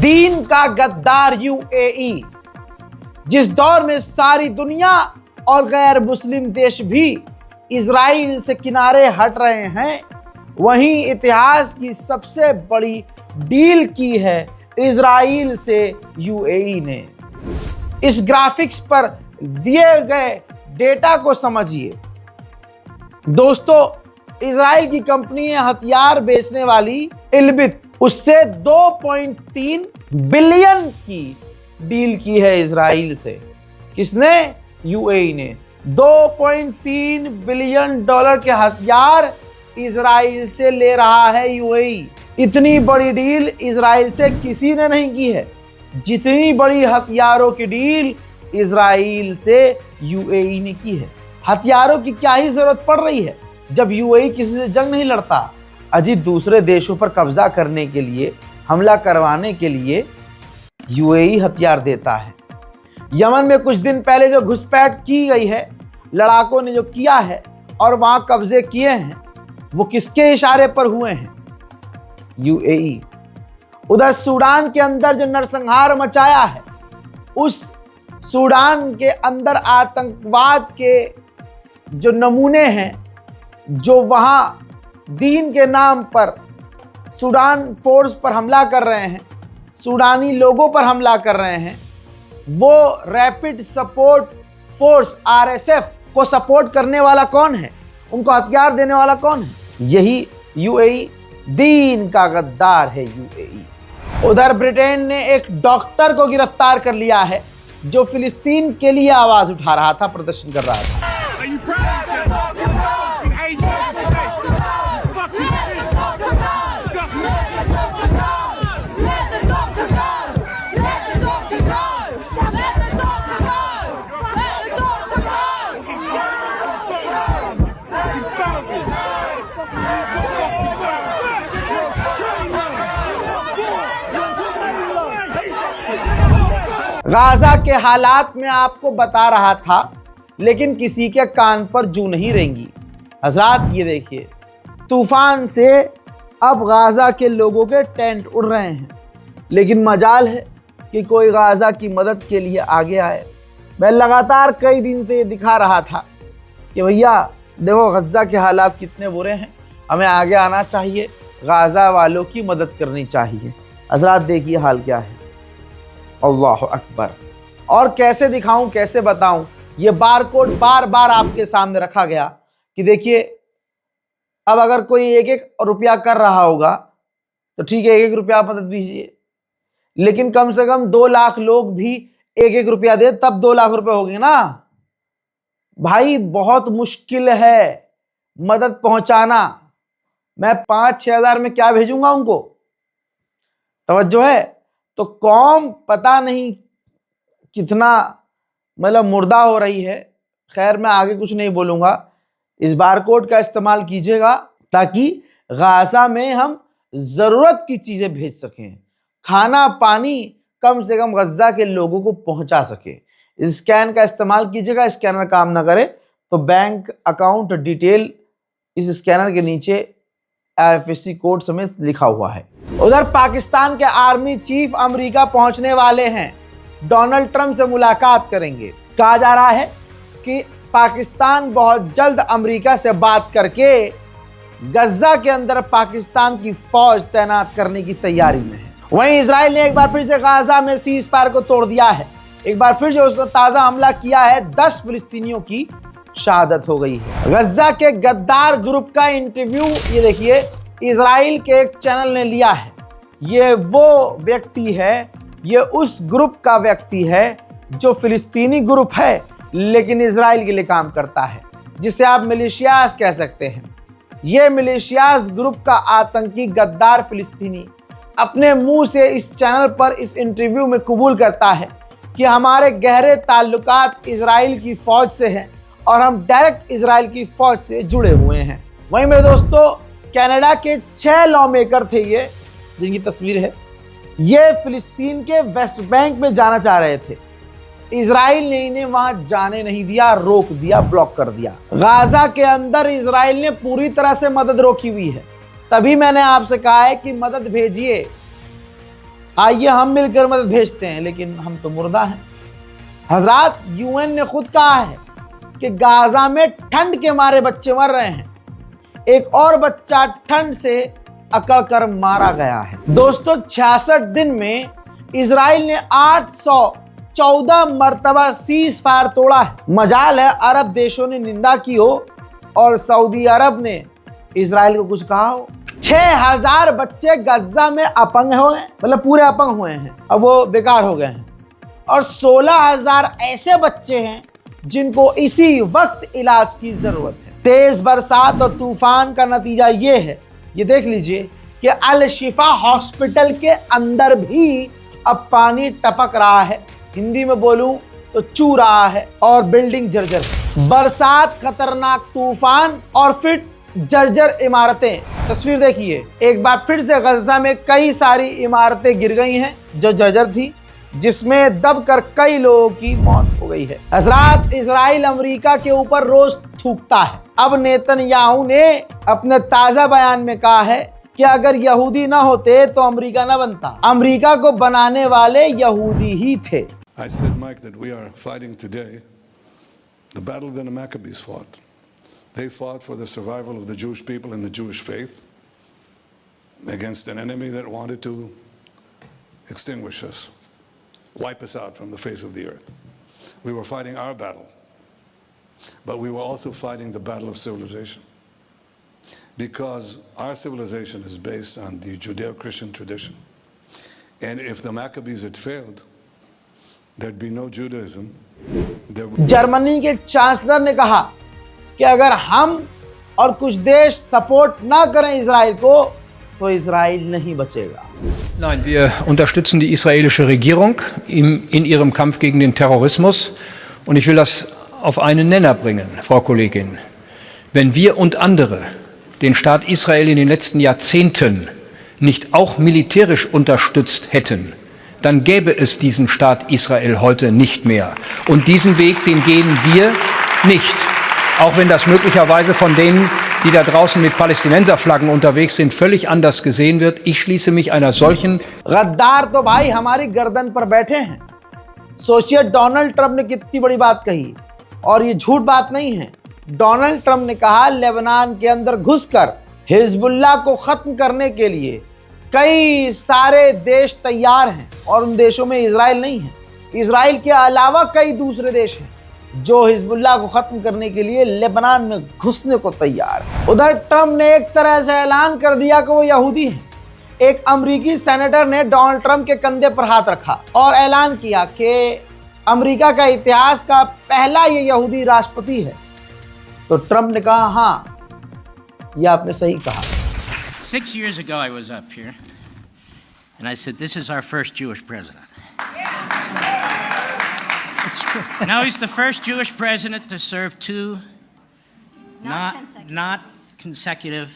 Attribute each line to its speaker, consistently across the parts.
Speaker 1: दीन का गद्दार यूएई, जिस दौर में सारी दुनिया और गैर मुस्लिम देश भी इजराइल से किनारे हट रहे हैं, वहीं इतिहास की सबसे बड़ी डील की है इजराइल से यूएई ने। इस ग्राफिक्स पर दिए गए डेटा को समझिए। दोस्तों, इजराइल की कंपनी है हथियार बेचने वाली इल्बित, उससे 2.3 बिलियन की डील की है इजराइल से। किसने? यूएई ने। 2.3 बिलियन डॉलर के हथियार इजराइल से ले रहा है यूएई। इतनी बड़ी डील इजराइल से किसी ने नहीं की है जितनी बड़ी हथियारों की डील इजराइल से यूएई ने की है। हथियारों की क्या ही जरूरत पड़ रही है जब यूएई किसी से जंग नहीं लड़ता। अजी, दूसरे देशों पर कब्जा करने के लिए, हमला करवाने के लिए यूएई हथियार देता है। यमन में कुछ दिन पहले जो घुसपैठ की गई है, लड़ाकों ने जो किया है और वहां कब्जे किए हैं, वो किसके इशारे पर हुए हैं? यूएई। उधर सूडान के अंदर जो नरसंहार मचाया है, उस सूडान के अंदर आतंकवाद के जो नमूने हैं, जो वहां दीन के नाम पर सूडान फोर्स पर हमला कर रहे हैं, सूडानी लोगों पर हमला कर रहे हैं, वो रैपिड सपोर्ट फोर्स आरएसएफ को सपोर्ट करने वाला कौन है? उनको हथियार देने वाला कौन है? यही यूएई। दीन का गद्दार है यूएई। उधर ब्रिटेन ने एक डॉक्टर को गिरफ्तार कर लिया है जो फिलिस्तीन के लिए आवाज उठा रहा था, प्रदर्शन कर रहा था। गाजा के हालात में आपको बता रहा था, लेकिन किसी के कान पर जू नहीं रेंगी। हजरात, ये देखिए, तूफान से अब गाजा के लोगों के टेंट उड़ रहे हैं, लेकिन मजाल है कि कोई गाजा की मदद के लिए आगे आए। मैं लगातार कई दिन से ये दिखा रहा था कि भैया देखो गजा के हालात कितने बुरे हैं, हमें आगे आना चाहिए, गाजा वालों की मदद करनी चाहिए। हजरात, देखिए हाल क्या है। अल्लाह अकबर। और कैसे दिखाऊं, कैसे बताऊं? ये बारकोड बार बार आपके सामने रखा गया कि देखिए, अब अगर कोई 1-1 रुपया कर रहा होगा तो ठीक है, 1-1 रुपया मदद दीजिए, लेकिन कम से कम 2 लाख लोग भी 1-1 रुपया दे, तब 2 लाख रुपए हो गए ना भाई। बहुत मुश्किल है मदद पहुंचाना। मैं 5-6 हज़ार में क्या भेजूंगा उनको? तवज्जो है। तो कौम पता नहीं कितना मतलब मुर्दा हो रही है। खैर, मैं आगे कुछ नहीं बोलूंगा। इस बारकोड का इस्तेमाल कीजिएगा ताकि गाजा में हम ज़रूरत की चीज़ें भेज सकें, खाना पानी कम से कम गजा के लोगों को पहुंचा सके। इस स्कैन का इस्तेमाल कीजिएगा। स्कैनर काम ना करे तो बैंक अकाउंट डिटेल इस स्कैनर के नीचे IFSC कोड समेत लिखा हुआ है। उधर पाकिस्तान के आर्मी चीफ अमेरिका पहुंचने वाले हैं, डोनाल्ड ट्रंप से मुलाकात करेंगे। कहा जा रहा है कि पाकिस्तान बहुत जल्द अमेरिका से बात करके गजा के अंदर पाकिस्तान की फौज तैनात करने की तैयारी में है। वहीं इजराइल ने एक बार फिर से गाजा में सीज फायर को तोड़ दिया है। एक बार फिर जो उसने ताजा हमला किया है, 10 फिलिस्तीनियों की शहादत हो गई है। गजा के गद्दार ग्रुप का इंटरव्यू ये देखिए, इजराइल के एक चैनल ने लिया है। ये वो व्यक्ति है, ये उस ग्रुप का व्यक्ति है जो फिलिस्तीनी ग्रुप है लेकिन इजराइल के लिए काम करता है, जिसे आप मिलिशियास कह सकते हैं। ये मिलिशियास ग्रुप का आतंकी गद्दार फिलिस्तीनी अपने मुंह से इस चैनल पर इस इंटरव्यू में कबूल करता है कि हमारे गहरे ताल्लुकात इजराइल की फौज से हैं और हम डायरेक्ट इजराइल की फौज से जुड़े हुए हैं। वहीं मेरे दोस्तों, कनाडा के 6 लॉ मेकर थे ये, जिनकी तस्वीर है। ये फिलिस्तीन के वेस्ट बैंक में जाना चाह रहे थे। इजराइल ने इन्हें वहां जाने नहीं दिया, रोक दिया, ब्लॉक कर दिया। गाजा के अंदर इजराइल ने पूरी तरह से मदद रोकी हुई है। तभी मैंने आपसे कहा है कि मदद भेजिए। आइए हम मिलकर मदद भेजते हैं, लेकिन हम तो मुर्दा हैं। हजरात, यूएन ने खुद कहा है कि गाजा में ठंड के मारे बच्चे मर रहे हैं। एक और बच्चा ठंड से अकड़ कर मारा गया है। दोस्तों, 66 दिन में इजराइल ने 814 मरतबा सीज फायर तोड़ा है। मजाल है अरब देशों ने निंदा की हो और सऊदी अरब ने इजराइल को कुछ कहा हो। 6000 बच्चे गजा में अपंग हुए हैं, मतलब पूरे अपंग हुए हैं, अब वो बेकार हो गए हैं। और 16000 ऐसे बच्चे हैं जिनको इसी वक्त इलाज की जरूरत है। तेज बरसात और तूफान का नतीजा ये है, ये देख लीजिए कि अल शिफा हॉस्पिटल के अंदर भी अब पानी टपक रहा है, हिंदी में बोलूं तो चू रहा है, और बिल्डिंग जर्जर। बरसात, खतरनाक तूफान और फिर जर्जर इमारतें। तस्वीर देखिए, एक बार फिर से गजा में कई सारी इमारतें गिर गई हैं जो जर्जर थी, जिसमें दबकर कई लोगों की मौत हो गई है। हज़रात, इजराइल अमेरिका के ऊपर रोज थूकता है। अब नेतन्याहू ने अपने ताजा बयान में कहा है कि अगर यहूदी ना होते तो अमेरिका ना बनता। अमेरिका को बनाने वाले यहूदी ही थे।
Speaker 2: I said, Mike, that we are fighting today the battle that the Maccabees fought. They fought for the survival of the Jewish people and the Jewish faith against an enemy that wanted to extinguish us, wipe us out from the face of the earth. We were fighting our battle, but we were also fighting the battle of civilization, because our civilization is based on the Judeo-Christian tradition. And if the Maccabees had failed, there'd be no Judaism.
Speaker 1: Germany के chancellor ने कहा कि अगर हम और कुछ देश support ना करें इजराइल को, तो इजराइल नहीं बचेगा।
Speaker 3: Nein, wir unterstützen die israelische Regierung in ihrem Kampf gegen den Terrorismus. Und ich will das auf einen Nenner bringen, Frau Kollegin. Wenn wir und andere den Staat Israel in den letzten Jahrzehnten nicht auch militärisch unterstützt hätten, dann gäbe es diesen Staat Israel heute nicht mehr. Und diesen Weg, den gehen wir nicht. Auch wenn das möglicherweise von denen, die da draußen mit Palästinenserflaggen unterwegs sind, völlig anders gesehen wird. Ich schließe mich einer solchen...
Speaker 1: गद्दार तो भाई हमारी गर्दन पर बैठे हैं। सोचिए Donald Trump ने कितनी बड़ी बात कही, और ये झूठ बात नहीं है। डोनाल्ड ट्रंप ने कहा लेबनान के अंदर घुसकर हिजबुल्लाह को खत्म करने के लिए कई सारे देश तैयार हैं, और उन देशों में इजराइल नहीं है। इजराइल के अलावा कई दूसरे देश हैं जो हिजबुल्लाह को खत्म करने के लिए लेबनान में घुसने को तैयार है। उधर ट्रंप ने एक तरह से ऐलान कर दिया कि वो यहूदी हैं। एक अमेरिकी सेनेटर ने डोनाल्ड ट्रंप के कंधे पर हाथ रखा और ऐलान किया कि अमेरिका का इतिहास का पहला ये यहूदी राष्ट्रपति है। तो ट्रंप ने कहा, हाँ, ये आपने सही कहा।
Speaker 4: 6 years ago, I was up here, and I said, "This is our first Jewish president." It's true. Now he's the first Jewish president to serve two not consecutive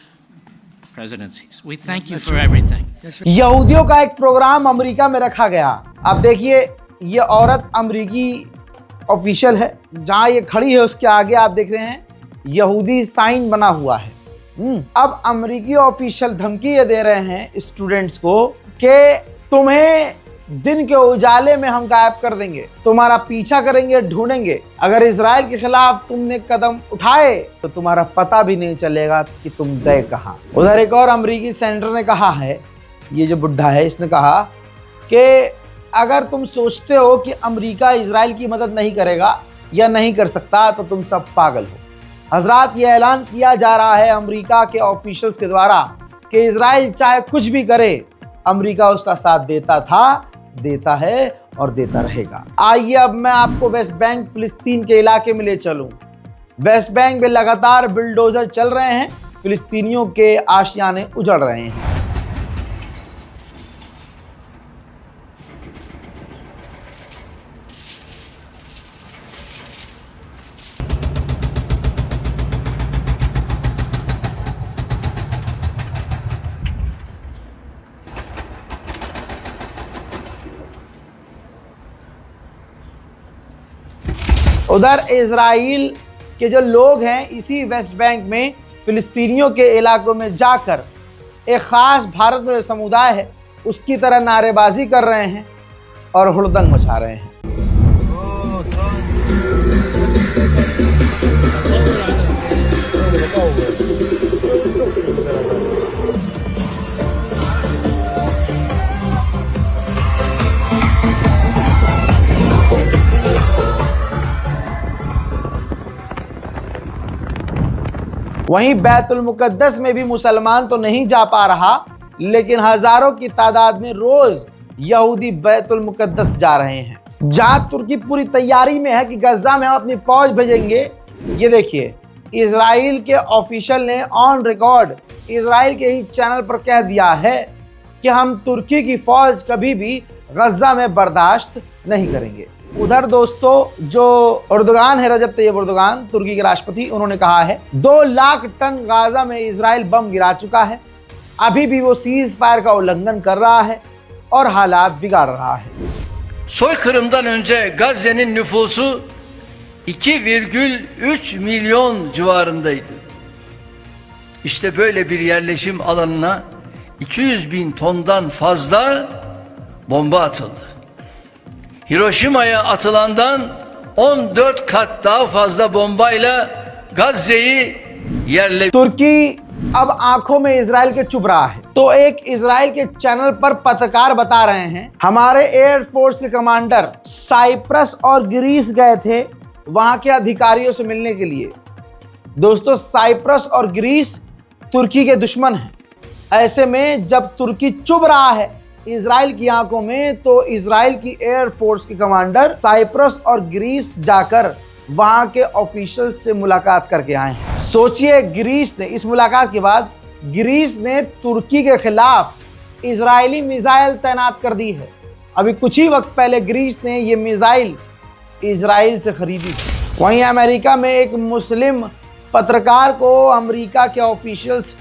Speaker 4: presidencies. We thank you for everything.
Speaker 1: यहूदियों का एक programme America में रखा गया। अब देखिए, ये औरत अमेरिकी ऑफिशियल है। जहां ये खड़ी है उसके आगे आप देख रहे हैं यहूदी साइन बना हुआ है। अब अमेरिकी ऑफिशियल धमकी ये दे रहे हैं स्टूडेंट्स को कि तुम्हें दिन के उजाले में हम गायब कर देंगे, तुम्हारा पीछा करेंगे, ढूंढेंगे। अगर इजराइल के खिलाफ तुमने कदम उठाए तो तुम्हारा पता भी नहीं चलेगा कि तुम गए कहाँ। उधर एक और अमेरिकी सेनेटर ने कहा है, ये जो बुढ़ा है इसने कहा कि अगर तुम सोचते हो कि अमेरिका इजराइल की मदद नहीं करेगा या नहीं कर सकता तो तुम सब पागल हो। हजरात, ये ऐलान किया जा रहा है अमेरिका के ऑफिशियल्स के द्वारा कि इजराइल चाहे कुछ भी करे, अमेरिका उसका साथ देता था, देता है और देता रहेगा। आइए अब मैं आपको वेस्ट बैंक फिलिस्तीन के इलाके में ले चलूं। वेस्ट बैंक में लगातार बिल्डोजर चल रहे हैं, फिलिस्तीनियों के आशियाने उजड़ रहे हैं। उधर इजराइल के जो लोग हैं इसी वेस्ट बैंक में फिलिस्तीनियों के इलाकों में जाकर एक ख़ास भारत में जो समुदाय है उसकी तरह नारेबाजी कर रहे हैं और हुड़दंग मचा रहे हैं। वहीं बैतुल मुकद्दस में भी मुसलमान तो नहीं जा पा रहा, लेकिन हजारों की तादाद में रोज यहूदी बैतुल मुकद्दस जा रहे हैं। जहां तुर्की पूरी तैयारी में है कि गजा में हम अपनी फौज भेजेंगे। ये देखिए, इजराइल के ऑफिशियल ने ऑन रिकॉर्ड इजराइल के ही चैनल पर कह दिया है कि हम तुर्की की फौज कभी भी गजा में बर्दाश्त नहीं करेंगे। उधर दोस्तों, जो अर्दोगान है, रजब तैयब अर्दोगान, तुर्की के राष्ट्रपति, उन्होंने कहा है 2 लाख टन गाजा में इजराइल बम गिरा चुका है। अभी भी वो सीज फायर का उल्लंघन कर रहा है और हालात बिगाड़ रहा है।
Speaker 5: Soykırımdan önce Gazze'nin nüfusu 2,3 milyon civarındaydı. İşte böyle bir yerleşim alanına 200 bin tondan fazla bomba atıldı. Hiroşima'ya atılandan 14 kat daha fazla bombayla Gazze'yi yerle...
Speaker 1: तुर्की अब आंखों में इजराइल के चुभ रहा है। तो एक इजराइल के चैनल पर पत्रकार बता रहे हैं, हमारे एयरफोर्स के कमांडर साइप्रस और ग्रीस गए थे वहां के अधिकारियों से मिलने के लिए। दोस्तों, साइप्रस और ग्रीस तुर्की के दुश्मन हैं। ऐसे में जब तुर्की चुभ रहा है इजराइल की आंखों में, तो इजराइल की एयरफोर्स के कमांडर साइप्रस और ग्रीस जाकर वहां के ऑफिशियल से मुलाकात करके आए हैं। सोचिए, ग्रीस ने, इस मुलाकात के बाद ग्रीस ने तुर्की के खिलाफ इजरायली मिसाइल तैनात कर दी है। अभी कुछ ही वक्त पहले ग्रीस ने ये मिसाइल इजराइल से खरीदी। वहीं अमेरिका में एक मुस्लिम पत्रकार को अमेरिका के ऑफिशियल्स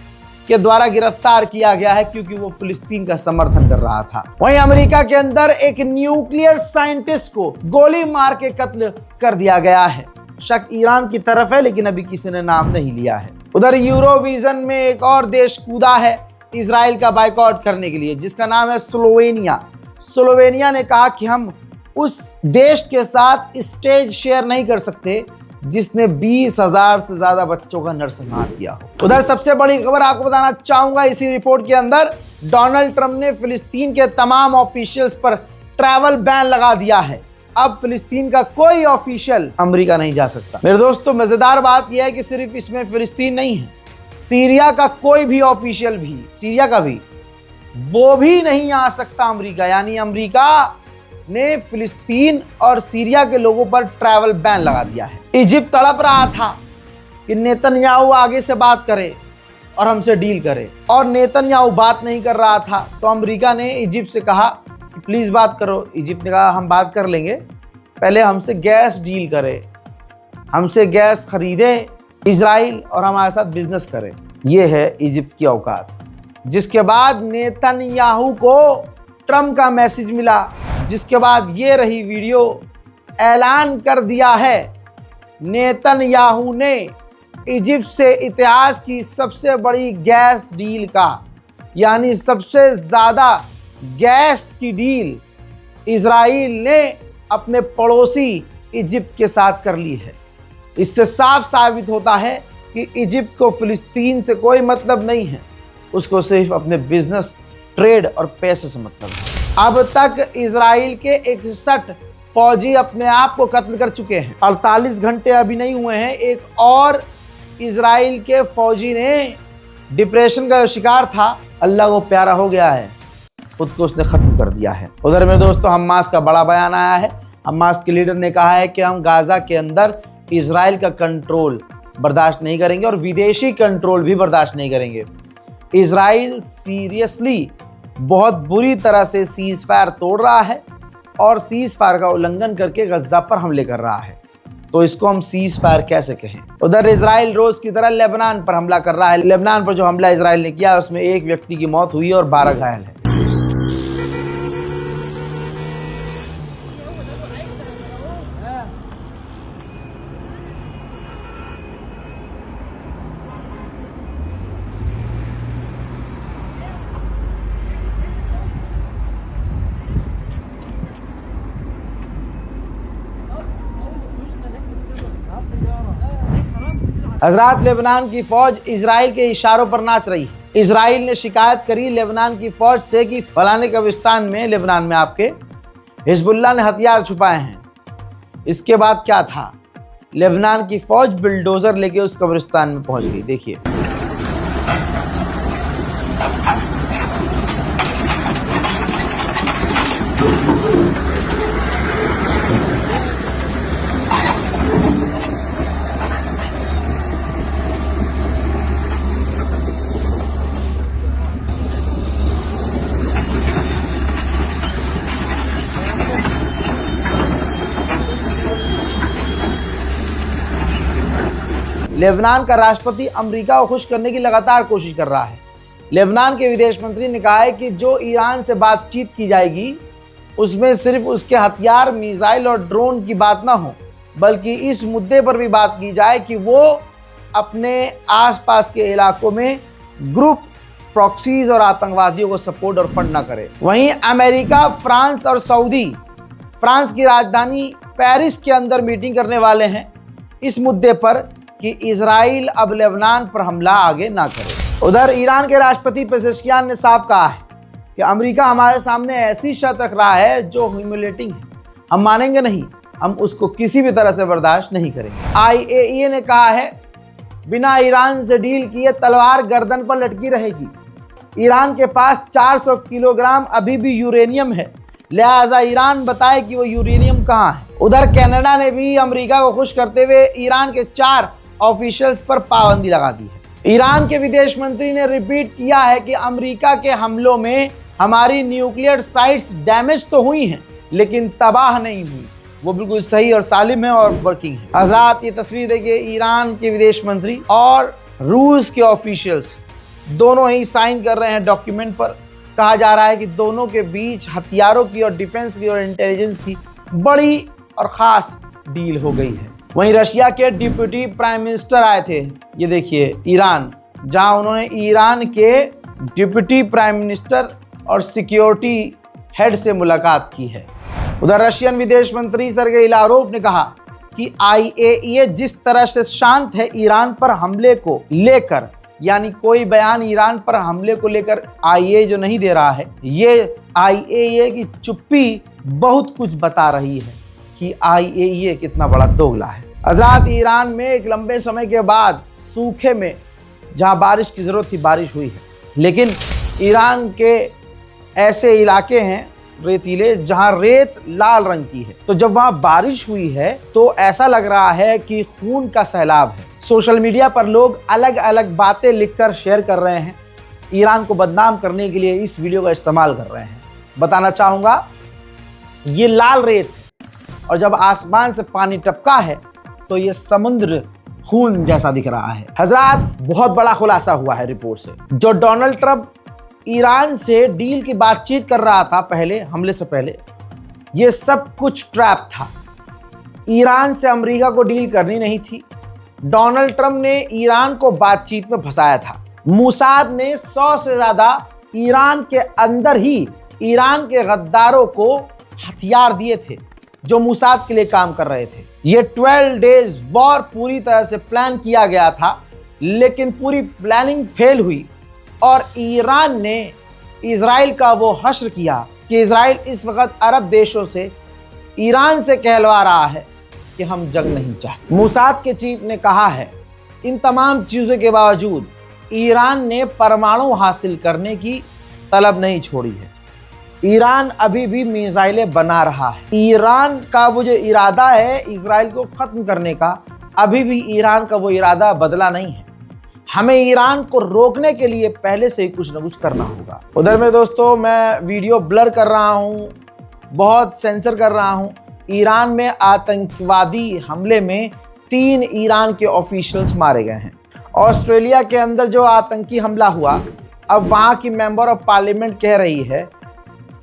Speaker 1: के द्वारा गिरफ्तार किया गया है क्योंकि वो फिलिस्तीन का समर्थन कर रहा था। वहीं अमेरिका के अंदर एक न्यूक्लियर साइंटिस्ट को गोली मार के कत्ल कर दिया गया है। शक ईरान की तरफ है, लेकिन अभी किसी ने नाम नहीं लिया है। उधर यूरोविजन में एक और देश कूदा है इजराइल का बायकॉट करने के लिए, जिसका नाम है स्लोवेनिया। स्लोवेनिया ने कहा कि हम उस देश के साथ स्टेज शेयर नहीं कर सकते जिसने 20,000 से ज्यादा बच्चों का नरसंहार किया हो। उधर सबसे बड़ी खबर आपको बताना चाहूंगा, इसी रिपोर्ट के अंदर डोनाल्ड ट्रंप ने फिलिस्तीन के तमाम ऑफिशियल्स पर ट्रैवल बैन लगा दिया है। अब फिलिस्तीन का कोई ऑफिशियल अमेरिका नहीं जा सकता। मेरे दोस्तों, मजेदार बात यह है कि सिर्फ इसमें फिलिस्तीन नहीं है, सीरिया का कोई भी ऑफिशियल भी, सीरिया का भी, वो भी नहीं आ सकता अमेरिका। यानी अमेरिका ने फिलिस्तीन और सीरिया के लोगों पर ट्रैवल बैन लगा दिया है। इजिप्ट तड़प रहा था कि नेतन्याहू आगे से बात करे और हमसे डील करे, और नेतन्याहू बात नहीं कर रहा था। तो अमेरिका ने इजिप्ट से कहा प्लीज बात करो। इजिप्ट ने कहा हम बात कर लेंगे, पहले हमसे गैस डील करे, हमसे गैस खरीदे इजराइल और हमारे साथ बिजनेस करे। ये है इजिप्ट की औकात। जिसके बाद नेतन्याहू को ट्रंप का मैसेज मिला, जिसके बाद ये रही वीडियो। ऐलान कर दिया है नेतन्याहू ने इजिप्ट से इतिहास की सबसे बड़ी गैस डील का, यानी सबसे ज़्यादा गैस की डील इजराइल ने अपने पड़ोसी इजिप्ट के साथ कर ली है। इससे साफ साबित होता है कि इजिप्ट को फिलिस्तीन से कोई मतलब नहीं है, उसको सिर्फ अपने बिजनेस, ट्रेड और पैसे से मतलब है। अब तक इजराइल के 61 फौजी अपने आप को कत्ल कर चुके हैं। 48 घंटे अभी नहीं हुए हैं, एक और इजराइल के फौजी ने डिप्रेशन का जो शिकार था, अल्लाह को प्यारा हो गया है, खुद को उसने खत्म कर दिया है। उधर में दोस्तों हमास का बड़ा बयान आया है। हमास के लीडर ने कहा है कि हम गाजा के अंदर इजराइल का कंट्रोल बर्दाश्त नहीं करेंगे और विदेशी कंट्रोल भी बर्दाश्त नहीं करेंगे। इजराइल सीरियसली बहुत बुरी तरह से सीज फायर तोड़ रहा है और सीज फायर का उल्लंघन करके गजा पर हमले कर रहा है। तो इसको हम सीज फायर कैसे कहें। उधर इजराइल रोज की तरह लेबनान पर हमला कर रहा है। लेबनान पर जो हमला इजराइल ने किया उसमें एक व्यक्ति की मौत हुई और 12 घायल है। हजरात, लेबनान की फौज इजराइल के इशारों पर नाच रही है। इजराइल ने शिकायत करी लेबनान की फौज से कि फलाने कब्रिस्तान में, लेबनान में आपके, हिजबुल्लाह ने हथियार छुपाए हैं। इसके बाद क्या था, लेबनान की फौज बिल्डोजर लेके उस कब्रिस्तान में पहुंच गई। देखिए, लेबनान का राष्ट्रपति अमेरिका को खुश करने की लगातार कोशिश कर रहा है। लेबनान के विदेश मंत्री ने कहा है कि जो ईरान से बातचीत की जाएगी उसमें सिर्फ उसके हथियार, मिसाइल और ड्रोन की बात ना हो, बल्कि इस मुद्दे पर भी बात की जाए कि वो अपने आसपास के इलाकों में ग्रुप प्रॉक्सीज और आतंकवादियों को सपोर्ट और फंड ना करे। वहीं अमेरिका, फ्रांस और सऊदी फ्रांस की राजधानी पेरिस के अंदर मीटिंग करने वाले हैं इस मुद्दे पर कि इजराइल अब लेबनान पर हमला आगे ना करे। उधर ईरान के राष्ट्रपति पेजेश्कियान ने साफ कहा है कि अमेरिका हमारे सामने ऐसी शर्त रख रहा है जो ह्यूमिलेटिंग है, हम मानेंगे नहीं, हम उसको किसी भी तरह से बर्दाश्त नहीं करेंगे। IAEA ने कहा है बिना ईरान से डील किए तलवार गर्दन पर लटकी रहेगी। ईरान के पास 400 किलोग्राम अभी भी यूरेनियम है, लिहाजा ईरान बताए कि वो यूरेनियम कहाँ है। उधर कनाडा ने भी अमेरिका को खुश करते हुए ईरान के 4 ऑफिशियल्स पर पाबंदी लगा दी है। ईरान के विदेश मंत्री ने रिपीट किया है कि अमेरिका के हमलों में हमारी न्यूक्लियर साइट्स डैमेज तो हुई हैं, लेकिन तबाह नहीं हुई, वो बिल्कुल सही और सालिम है और वर्किंग है। हजरात, ये तस्वीर देखिए, ईरान के विदेश मंत्री और रूस के ऑफिशियल्स दोनों ही साइन कर रहे हैं डॉक्यूमेंट पर। कहा जा रहा है कि दोनों के बीच हथियारों की और डिफेंस की और इंटेलिजेंस की बड़ी और ख़ास डील हो गई है। वहीं रशिया के डिप्टी प्राइम मिनिस्टर आए थे, ये देखिए, ईरान, जहां उन्होंने ईरान के डिप्टी प्राइम मिनिस्टर और सिक्योरिटी हेड से मुलाकात की है। उधर रशियन विदेश मंत्री सर्गेई लावरोव ने कहा कि IAEA जिस तरह से शांत है ईरान पर हमले को लेकर, यानी कोई बयान ईरान पर हमले को लेकर IAEA जो नहीं दे रहा है, ये IAEA की चुप्पी बहुत कुछ बता रही है कि IAEA कितना बड़ा दोगला है। हजरात, ईरान में एक लंबे समय के बाद सूखे में जहां बारिश की ज़रूरत थी बारिश हुई है, लेकिन ईरान के ऐसे इलाके हैं रेतीले जहां रेत लाल रंग की है, तो जब वहां बारिश हुई है तो ऐसा लग रहा है कि खून का सैलाब है। सोशल मीडिया पर लोग अलग अलग बातें लिखकर शेयर कर रहे हैं, ईरान को बदनाम करने के लिए इस वीडियो का इस्तेमाल कर रहे हैं। बताना चाहूँगा, ये लाल रेत है और जब आसमान से पानी टपका है तो ये समुद्र खून जैसा दिख रहा है। हजरात, बहुत बड़ा खुलासा हुआ है रिपोर्ट से। जो डोनाल्ड ट्रंप ईरान से डील की बातचीत कर रहा था पहले हमले से पहले, ये सब कुछ ट्रैप था। ईरान से अमेरिका को डील करनी नहीं थी। डोनाल्ड ट्रंप ने ईरान को बातचीत में फंसाया था। मोसाद ने 100 से ज़्यादा ईरान के अंदर ही ईरान के गद्दारों को हथियार दिए थे जो मोसाद के लिए काम कर रहे थे। ये 12 डेज वॉर पूरी तरह से प्लान किया गया था, लेकिन पूरी प्लानिंग फेल हुई और ईरान ने इजराइल का वो हश्र किया कि इजराइल इस वक्त अरब देशों से, ईरान से कहलवा रहा है कि हम जंग नहीं चाहते। मोसाद के चीफ ने कहा है, इन तमाम चीज़ों के बावजूद ईरान ने परमाणु हासिल करने की तलब नहीं छोड़ी है। ईरान अभी भी मिसाइलें बना रहा है। ईरान का वो जो इरादा है इजराइल को ख़त्म करने का, अभी भी ईरान का वो इरादा बदला नहीं है। हमें ईरान को रोकने के लिए पहले से ही कुछ ना कुछ करना होगा। उधर मेरे दोस्तों, मैं वीडियो ब्लर कर रहा हूँ, बहुत सेंसर कर रहा हूँ। ईरान में आतंकवादी हमले में 3 ईरान के ऑफिशियल्स मारे गए हैं। ऑस्ट्रेलिया के अंदर जो आतंकी हमला हुआ, अब वहाँ की मेंबर ऑफ पार्लियामेंट कह रही है,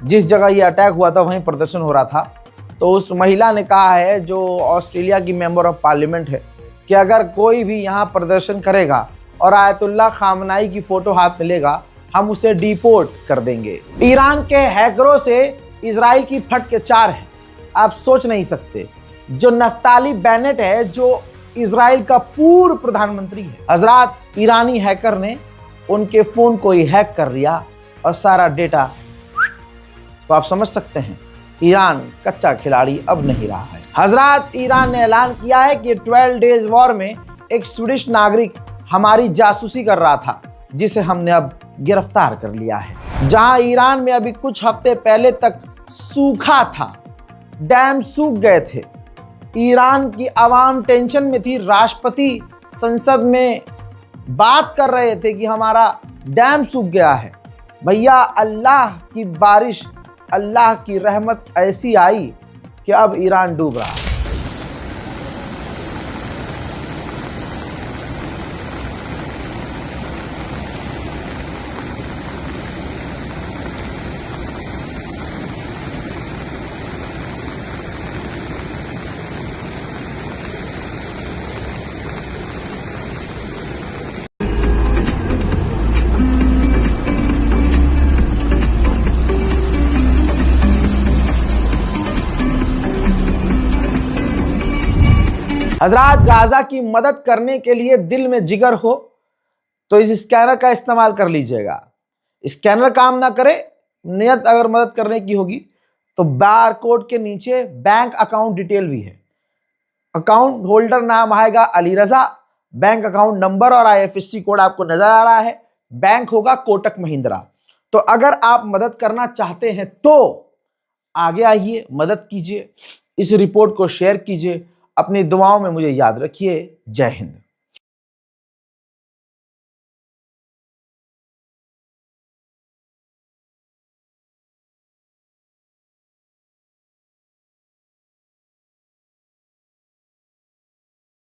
Speaker 1: जिस जगह ये अटैक हुआ था वहीं प्रदर्शन हो रहा था, तो उस महिला ने कहा है, जो ऑस्ट्रेलिया की मेंबर ऑफ पार्लियामेंट है, कि अगर कोई भी यहाँ प्रदर्शन करेगा और आयतुल्लाह खामनाई की फ़ोटो हाथ में लेगा, हम उसे डिपोर्ट कर देंगे। ईरान के हैकरों से इजराइल की फट के 4 है, आप सोच नहीं सकते। जो नफ्ताली बेनेट है, जो इजराइल का पूर्व प्रधानमंत्री है। हजरात, ईरानी हैकर ने उनके फोन को ही हैक कर लिया और सारा डेटा, तो आप समझ सकते हैं ईरान कच्चा खिलाड़ी अब नहीं रहा है। हजरात, ईरान ने ऐलान किया है कि 12 डेज वॉर में एक स्वीडिश नागरिक हमारी जासूसी कर रहा था, जिसे हमने अब गिरफ्तार कर लिया है। जहां ईरान में अभी कुछ हफ्ते पहले तक सूखा था, डैम सूख गए थे, ईरान की आवाम टेंशन में थी, राष्ट्रपति संसद में बात कर रहे थे कि हमारा डैम सूख गया है। भैया, अल्लाह की बारिश, अल्लाह की रहमत ऐसी आई कि अब ईरान डूब रहा है। हजरात, गाजा की मदद करने के लिए दिल में जिगर हो तो इस स्कैनर का इस्तेमाल कर लीजिएगा। स्कैनर काम ना करे, नियत अगर मदद करने की होगी तो बार कोड के नीचे बैंक अकाउंट डिटेल भी है। अकाउंट होल्डर नाम आएगा अली रजा, बैंक अकाउंट नंबर और IFSC कोड आपको नजर आ रहा है। बैंक होगा कोटक महिंद्रा। तो अगर आप मदद करना चाहते हैं तो आगे आइए, मदद कीजिए, इस रिपोर्ट को शेयर कीजिए, अपनी दुआओं में मुझे याद रखिए। जय हिंद।